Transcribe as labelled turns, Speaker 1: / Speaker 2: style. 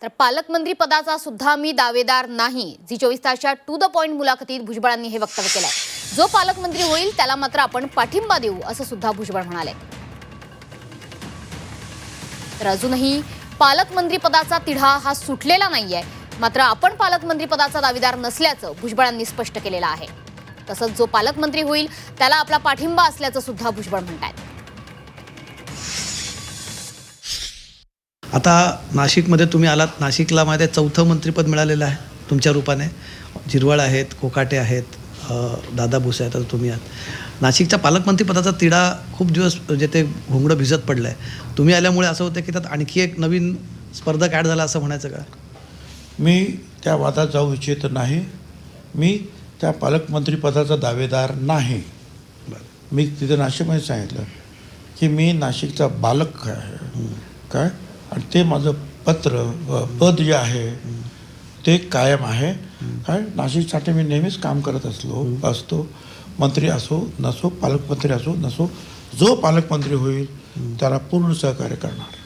Speaker 1: तर पालकमंत्री पदाचा सुद्धा मी दावेदार नाही, जी 24 तासच्या टू द पॉइंट मुलाखतीत भुजबळांनी हे वक्तव्य केलंय। जो पालकमंत्री होईल त्याला मात्र आपण पाठिंबा देऊ, असं सुद्धा भुजबळ म्हणाले। तर अजूनही पालकमंत्री पदाचा तिढा हा सुटलेला नाहीये, मात्र आपण पालकमंत्री पदाचा दावेदार नसल्याचं भुजबळांनी स्पष्ट केलेलं आहे। तसंच जो पालकमंत्री होईल त्याला आपला पाठिंबा असल्याचं सुद्धा भुजबळ म्हणतात।
Speaker 2: आता नाशिकमध्ये तुम्ही आलात, नाशिकला माझ्या चौथं मंत्रिपद मिळालेलं आहे तुमच्या रूपाने। जिरवाळ आहेत, कोकाटे आहेत, दादा भुसे आहेत, आता तुम्ही आहात। नाशिकच्या पालकमंत्रीपदाचा तिढा खूप दिवस जे ते घोंगडं भिजत पडलं आहे, तुम्ही आल्यामुळे असं होतं की त्यात आणखी एक नवीन स्पर्धक ॲड झाला असं म्हणायचं का?
Speaker 3: मी त्या वादात जाऊ इच्छित नाही। मी त्या पालकमंत्रीपदाचा दावेदार नाही। मी तिथे नाशिकमध्ये सांगितलं की मी नाशिकचा बालक आहे काय, आणि ते माझं पद जे आहे ते कायम आहे काय। नाशिकसाठी मी नेहमीच काम करत असतो। मंत्री असो नसो, पालकमंत्री असो नसो, जो पालकमंत्री होईल त्याला पूर्ण सहकार्य करणार।